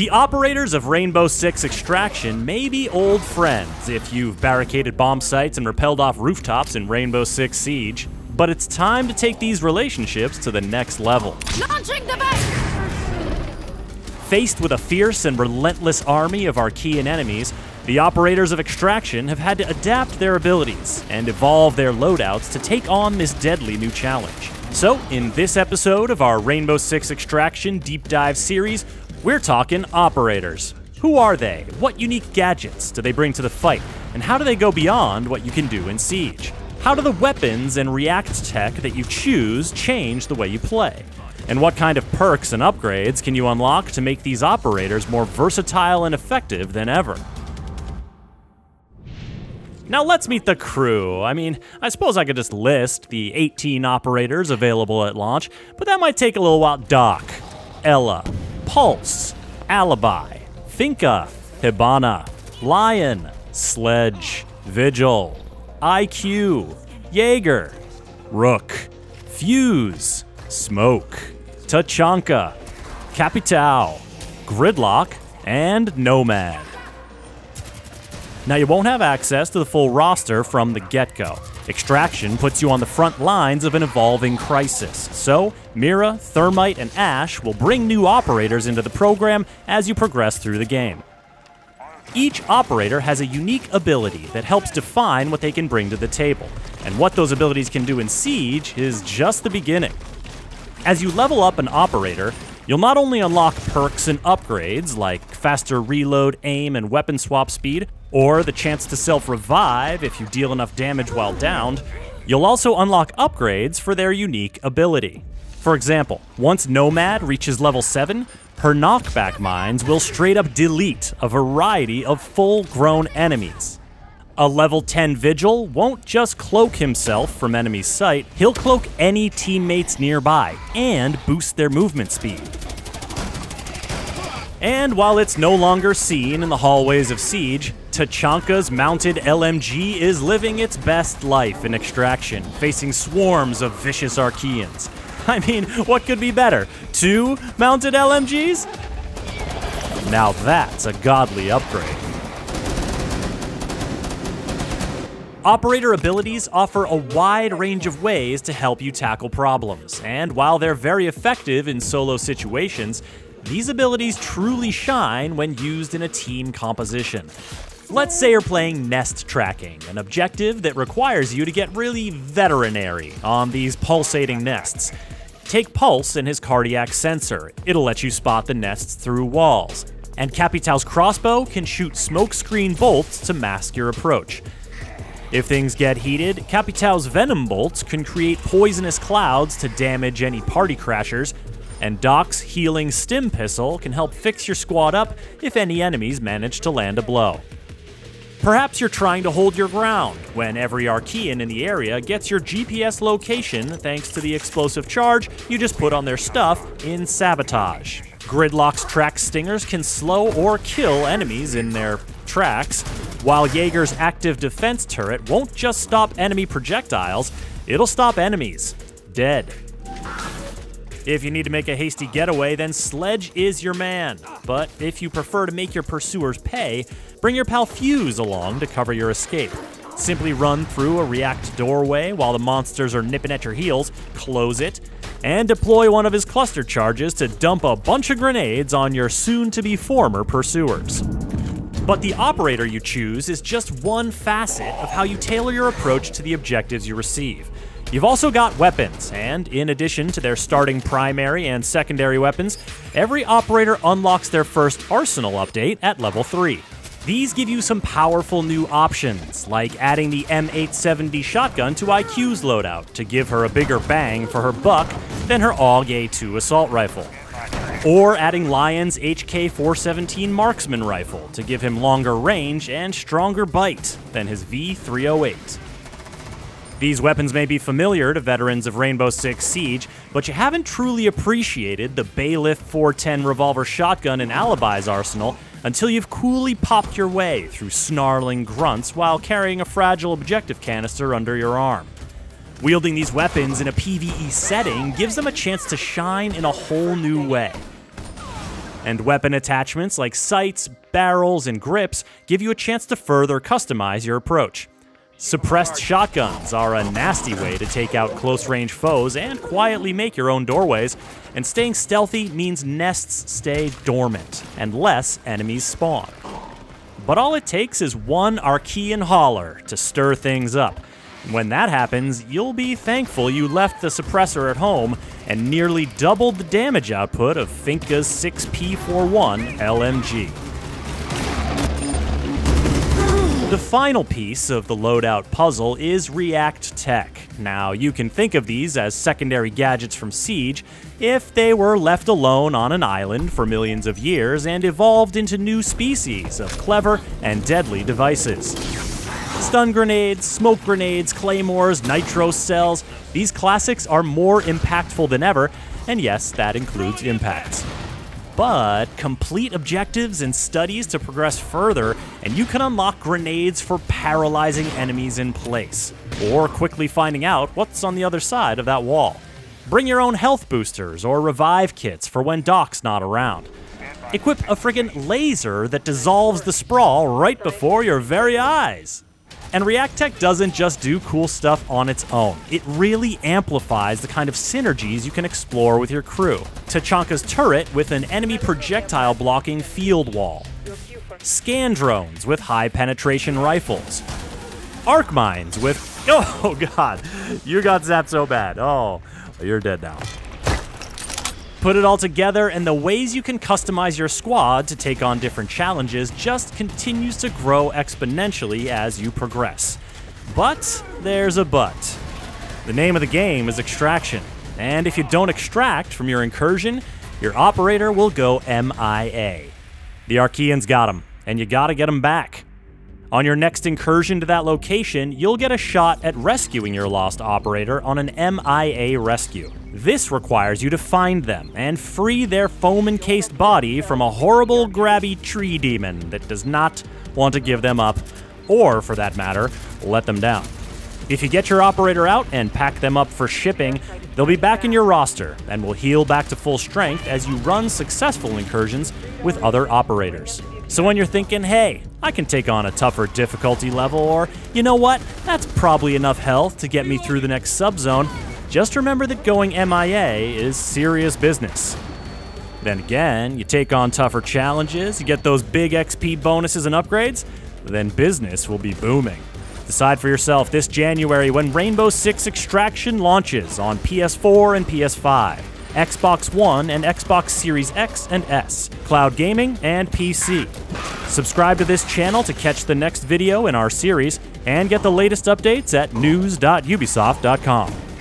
The operators of Rainbow Six Extraction may be old friends if you've barricaded bomb sites and repelled off rooftops in Rainbow Six Siege, but it's time to take these relationships to the next level. Launching device! Faced with a fierce and relentless army of Archean enemies, the operators of Extraction have had to adapt their abilities and evolve their loadouts to take on this deadly new challenge. So, in this episode of our Rainbow Six Extraction Deep Dive series, we're talking operators. Who are they? What unique gadgets do they bring to the fight? And how do they go beyond what you can do in Siege? How do the weapons and react tech that you choose change the way you play? And what kind of perks and upgrades can you unlock to make these operators more versatile and effective than ever? Now let's meet the crew. I suppose I could just list the 18 operators available at launch, but that might take a little while. Doc, Ella, Pulse, Alibi, Finka, Hibana, Lion, Sledge, Vigil, IQ, Jaeger, Rook, Fuse, Smoke, Tachanka, Capitao, Gridlock, and Nomad. Now, you won't have access to the full roster from the get-go. Extraction puts you on the front lines of an evolving crisis, so Mira, Thermite, and Ash will bring new operators into the program as you progress through the game. Each operator has a unique ability that helps define what they can bring to the table, and what those abilities can do in Siege is just the beginning. As you level up an operator, you'll not only unlock perks and upgrades like faster reload, aim, and weapon swap speed, or the chance to self-revive if you deal enough damage while downed, you'll also unlock upgrades for their unique ability. For example, once Nomad reaches level 7, her knockback mines will straight up delete a variety of full-grown enemies. A level 10 Vigil won't just cloak himself from enemy sight, he'll cloak any teammates nearby and boost their movement speed. And while it's no longer seen in the hallways of Siege, Tachanka's mounted LMG is living its best life in Extraction, facing swarms of vicious Archeans. What could be better? 2 mounted LMGs? Now that's a godly upgrade. Operator abilities offer a wide range of ways to help you tackle problems, and while they're very effective in solo situations, these abilities truly shine when used in a team composition. Let's say you're playing nest tracking, an objective that requires you to get really veterinary on these pulsating nests. Take Pulse and his cardiac sensor. It'll let you spot the nests through walls. And Capitao's crossbow can shoot smokescreen bolts to mask your approach. If things get heated, Capitao's venom bolts can create poisonous clouds to damage any party crashers, and Doc's healing stim pistol can help fix your squad up if any enemies manage to land a blow. Perhaps you're trying to hold your ground when every Archean in the area gets your GPS location thanks to the explosive charge you just put on their stuff in Sabotage. Gridlock's track stingers can slow or kill enemies in their tracks, while Jaeger's active defense turret won't just stop enemy projectiles, it'll stop enemies dead. If you need to make a hasty getaway, then Sledge is your man. But if you prefer to make your pursuers pay, bring your pal Fuse along to cover your escape. Simply run through a react doorway while the monsters are nipping at your heels, close it, and deploy one of his cluster charges to dump a bunch of grenades on your soon-to-be former pursuers. But the operator you choose is just one facet of how you tailor your approach to the objectives you receive. You've also got weapons, and in addition to their starting primary and secondary weapons, every operator unlocks their first arsenal update at level 3. These give you some powerful new options, like adding the M870 shotgun to IQ's loadout to give her a bigger bang for her buck than her AUG A2 assault rifle. Or adding Lion's HK417 marksman rifle to give him longer range and stronger bite than his V308. These weapons may be familiar to veterans of Rainbow Six Siege, but you haven't truly appreciated the Bailiff 410 revolver shotgun in Alibi's arsenal until you've coolly popped your way through snarling grunts while carrying a fragile objective canister under your arm. Wielding these weapons in a PvE setting gives them a chance to shine in a whole new way. And weapon attachments like sights, barrels, and grips give you a chance to further customize your approach. Suppressed shotguns are a nasty way to take out close-range foes and quietly make your own doorways, and staying stealthy means nests stay dormant and less enemies spawn. But all it takes is one Archean holler to stir things up. When that happens, you'll be thankful you left the suppressor at home and nearly doubled the damage output of Finka's 6P41 LMG. The final piece of the loadout puzzle is React Tech. Now, you can think of these as secondary gadgets from Siege if they were left alone on an island for millions of years and evolved into new species of clever and deadly devices. Stun grenades, smoke grenades, claymores, nitro cells, these classics are more impactful than ever, and yes, that includes impacts. But complete objectives and studies to progress further, and you can unlock grenades for paralyzing enemies in place, or quickly finding out what's on the other side of that wall. Bring your own health boosters or revive kits for when Doc's not around. Equip a friggin' laser that dissolves the sprawl right before your very eyes. And React Tech doesn't just do cool stuff on its own. It really amplifies the kind of synergies you can explore with your crew. Tachanka's turret with an enemy projectile blocking field wall. Scan drones with high penetration rifles. Arc mines with... Oh god, you got zapped so bad. Oh, you're dead now. Put it all together, and the ways you can customize your squad to take on different challenges just continues to grow exponentially as you progress. But there's a but. The name of the game is extraction, and if you don't extract from your incursion, your operator will go MIA. The Archeans got him, and you gotta get him back. On your next incursion to that location, you'll get a shot at rescuing your lost operator on an MIA rescue. This requires you to find them and free their foam-encased body from a horrible, grabby tree demon that does not want to give them up, or, for that matter, let them down. If you get your operator out and pack them up for shipping, they'll be back in your roster and will heal back to full strength as you run successful incursions with other operators. So when you're thinking, hey, I can take on a tougher difficulty level, or, you know what, that's probably enough health to get me through the next subzone, just remember that going MIA is serious business. Then again, you take on tougher challenges, you get those big XP bonuses and upgrades, then business will be booming. Decide for yourself this January when Rainbow Six Extraction launches on PS4 and PS5, Xbox One and Xbox Series X and S, cloud gaming, and PC. Subscribe to this channel to catch the next video in our series, and get the latest updates at news.ubisoft.com.